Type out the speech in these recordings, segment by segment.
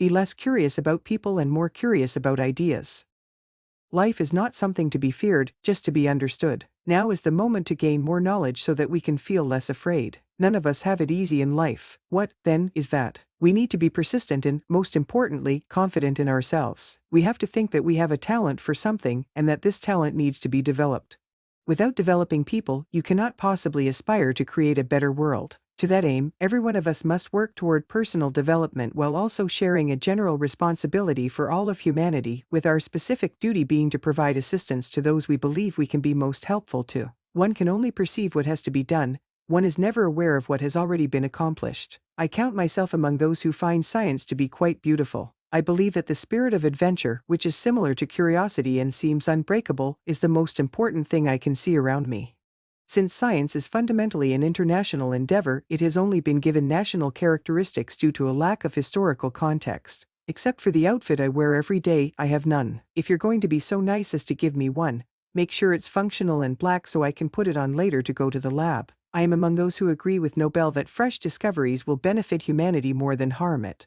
Be less curious about people and more curious about ideas. Life is not something to be feared, just to be understood. Now is the moment to gain more knowledge so that we can feel less afraid. None of us have it easy in life. What, then, is that? We need to be persistent and, most importantly, confident in ourselves. We have to think that we have a talent for something and that this talent needs to be developed. Without developing people, you cannot possibly aspire to create a better world. To that aim, every one of us must work toward personal development while also sharing a general responsibility for all of humanity, with our specific duty being to provide assistance to those we believe we can be most helpful to. One can only perceive what has to be done, one is never aware of what has already been accomplished. I count myself among those who find science to be quite beautiful. I believe that the spirit of adventure, which is similar to curiosity and seems unbreakable, is the most important thing I can see around me. Since science is fundamentally an international endeavor, it has only been given national characteristics due to a lack of historical context. Except for the outfit I wear every day, I have none. If you're going to be so nice as to give me one, make sure it's functional and black so I can put it on later to go to the lab. I am among those who agree with Nobel that fresh discoveries will benefit humanity more than harm it.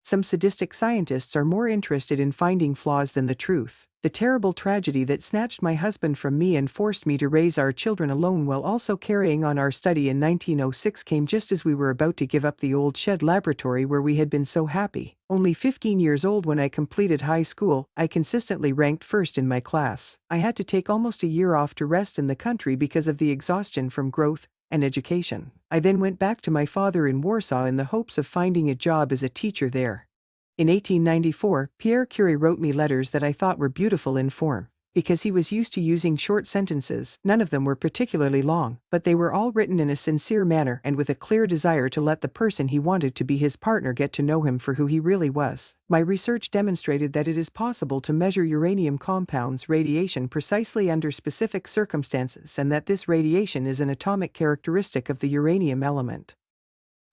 Some sadistic scientists are more interested in finding flaws than the truth. The terrible tragedy that snatched my husband from me and forced me to raise our children alone while also carrying on our study in 1906 came just as we were about to give up the old shed laboratory where we had been so happy. Only 15 years old when I completed high school, I consistently ranked first in my class. I had to take almost a year off to rest in the country because of the exhaustion from growth and education. I then went back to my father in Warsaw in the hopes of finding a job as a teacher there. In 1894, Pierre Curie wrote me letters that I thought were beautiful in form. Because he was used to using short sentences, none of them were particularly long, but they were all written in a sincere manner and with a clear desire to let the person he wanted to be his partner get to know him for who he really was. My research demonstrated that it is possible to measure uranium compounds' radiation precisely under specific circumstances and that this radiation is an atomic characteristic of the uranium element.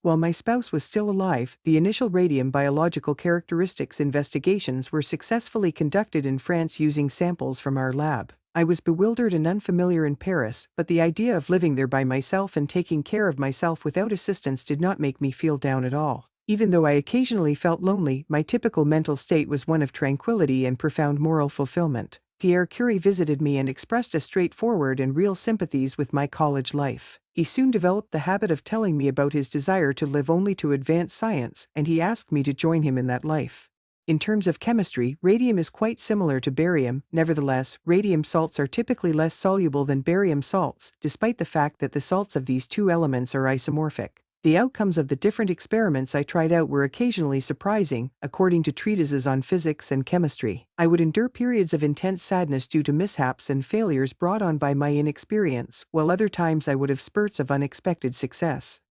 While my spouse was still alive, the initial radium biological characteristics investigations were successfully conducted in France using samples from our lab. I was bewildered and unfamiliar in Paris, but the idea of living there by myself and taking care of myself without assistance did not make me feel down at all. Even though I occasionally felt lonely, my typical mental state was one of tranquility and profound moral fulfillment. Pierre Curie visited me and expressed a straightforward and real sympathies with my college life. He soon developed the habit of telling me about his desire to live only to advance science, and he asked me to join him in that life. In terms of chemistry, radium is quite similar to barium. Nevertheless, radium salts are typically less soluble than barium salts, despite the fact that the salts of these two elements are isomorphic. The outcomes of the different experiments I tried out were occasionally surprising, according to treatises on physics and chemistry. I would endure periods of intense sadness due to mishaps and failures brought on by my inexperience, while other times I would have spurts of unexpected success.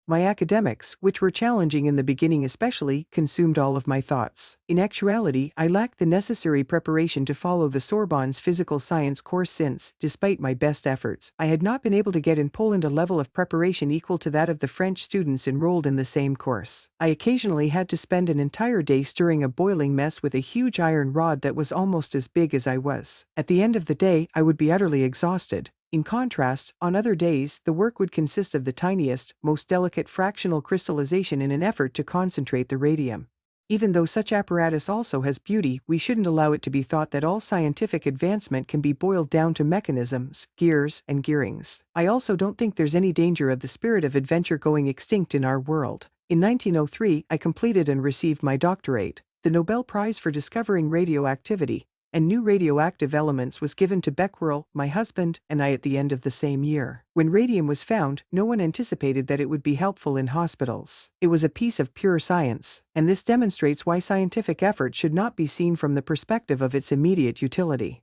My academics, which were challenging in the beginning especially, consumed all of my thoughts. In actuality, I lacked the necessary preparation to follow the Sorbonne's physical science course since, despite my best efforts, I had not been able to get in Poland a level of preparation equal to that of the French students enrolled in the same course. I occasionally had to spend an entire day stirring a boiling mess with a huge iron rod that was almost as big as I was. At the end of the day, I would be utterly exhausted. In contrast, on other days, the work would consist of the tiniest, most delicate fractional crystallization in an effort to concentrate the radium. Even though such apparatus also has beauty, we shouldn't allow it to be thought that all scientific advancement can be boiled down to mechanisms, gears, and gearings. I also don't think there's any danger of the spirit of adventure going extinct in our world. In 1903, I completed and received my doctorate. The Nobel Prize for discovering radioactivity and new radioactive elements was given to Becquerel, my husband, and I at the end of the same year. When radium was found, no one anticipated that it would be helpful in hospitals. It was a piece of pure science, and this demonstrates why scientific effort should not be seen from the perspective of its immediate utility.